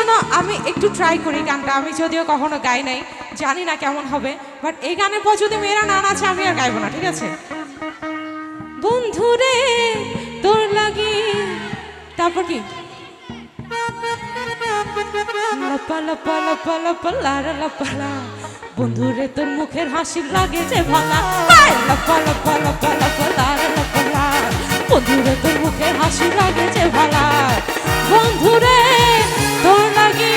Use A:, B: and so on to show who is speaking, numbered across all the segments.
A: জন্য আমি একটু ট্রাই করি গানটা। আমি যদিও কখনো গাই নাই, জানি না কেমন হবে, বাট এই গানের পর যদি মেয়েরা না নাচে আমি আর গাইবো না, ঠিক আছে? বন্ধুরে তোর লাগি, তারপর কি বন্ধুরে তোর মুখের হাসি লাগে যে ভালা, বন্ধুরে তোর মুখের হাসি লাগে যে ভালা, বন্ধুরে তোর লাগি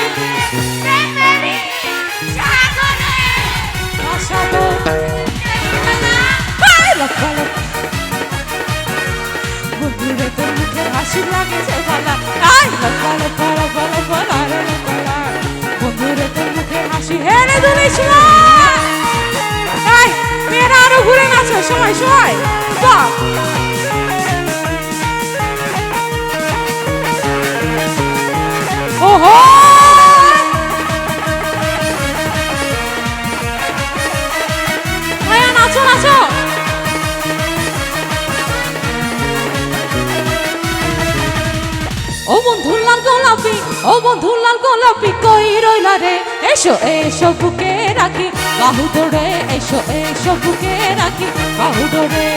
A: বন্ধুরে তোর মুখের হাসি লাগে যে ভালা, বন্ধুরে তোর মুখের হাসি। হেরে তুমি মেয়েরা আরো ঘুরে নাচো, সময় সময় ওহো ভাইয়া নাচো নাচো। ও বন্ধুর লাল গোলাপি, ও বন্ধুর লাল গোলাপি কই রইলা রে, এসো এসো বুকে রাখি বাহু ধরে, এসো এসো বুকে রাখি বাহু ধরে।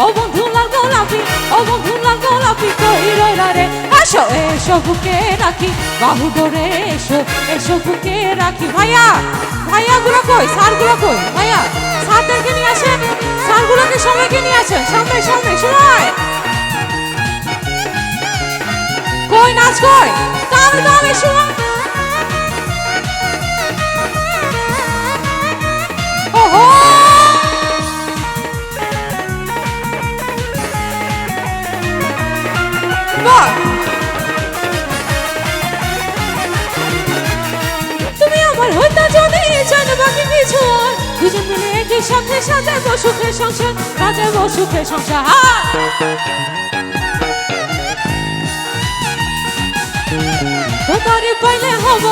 A: ও বন্ধুর লাল গোলাপি, ও বন্ধুর লাল গোলাপি কই রইলা রে, এসো এসো বুকে রাখি বাহু ধরে, এসো এসো বুকে রাখি। ভাইয়া ভাইয়া গুলো কই, স্যার গুলো কই, ভাইয়া স্যারদেরকে নিয়ে আসেন, স্যার গুলোকে সবাইকে নিয়ে আসেন সামনে সামনে সবাই। কই নাচ কই, তাহলে তো আমি শুন। ওহো তুমি আমার হইতা যদি জানো বাকি কিছু, দুজন মিলে একই সাথে সাজাবো সুখে সংসার, সাজাবো সুখে সংসার। তোমারে পাইলে হব,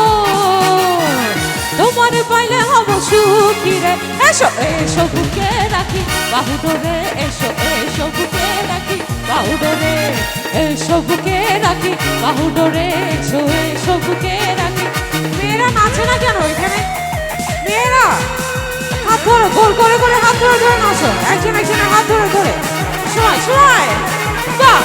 A: তোমারে পাইলে হব সুখী রে, এসো এসো বুকে রাখি বাহু ধরে, এসো এসো বুকে রাখি বাহু ধরে, এসো বুকে রাখি বাহু ধরে, এসো এসো বুকে রাখি। মেয়েরা নাচে না কেন এখানে? মেয়েরা হাত ধরো, গোল করে করে হাত ধরে ধরে নাচো, একজন একজনের হাত ধরে ধরে সময় সময়। বাহ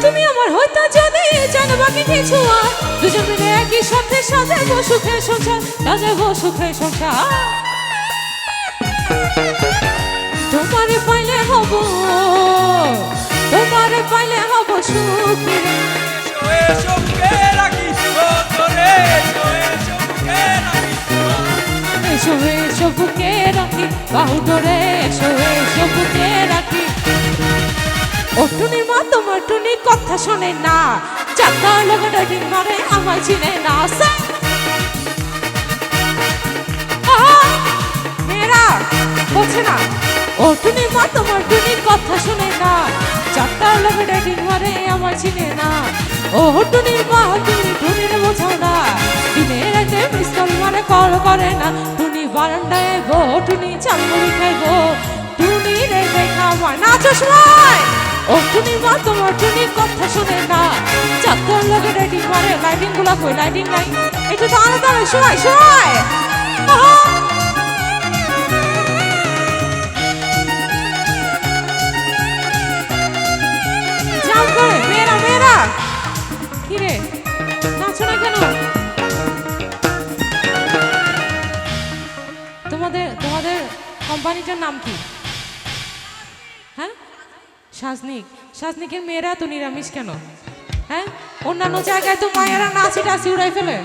A: তুমি আমার হইতা যদি জানো বাকি কিছু, আর দুজন মিলে একই সাথে সাজাবো সুখে সংসার, সাজাবো সুখে সংসার। তোমারে পাইলে হব, তোমারে পাইলে হব সুখী রে,
B: এসো বুকে রাখি ধরে,
A: এসো এসো বুকে রাখি বাহু ধরে, এসো এসো বুকে রাখি। ও টুনির মা তোমার টুনি কথা শোনে না, চারটা লাগাটা ডিম মারে আমায় চিনে না। মেয়েরা বলছে না, ও টুনির মা তোমার টুনির কথা শোনে না, চারটা লাগাটা ডিম মারে আমায় চিনে না। ও টুনির মা তুমি টুনির বোঝাও না, দিনে রাতে মিস কল মারে কল করে না, টুনি বারান্দায় গো টুনি চালমুড়ি খাইবো, টুনি রে দেখা আমার নাচো সময়। ও টুনি মা তোমার টুনি কথা শুনে না, চাকর লগে লাইটিং মারে, লাইটিং গুলা কই, লাইটিং নাই একটু দাঁড়া দাঁড়া সময় সময়। জাম করে মেয়েরা মেয়েরা, কি রে নাচো না কেন? তোমাদের তোমাদের কোম্পানিটার নাম কি? হ্যাঁ সাজনিক। সাজনিকের মেয়েরা তো নিরামিষ কেন? হ্যাঁ অন্যান্য জায়গায় তো মায়েরা নাচি টাচি উড়াই ফেলে।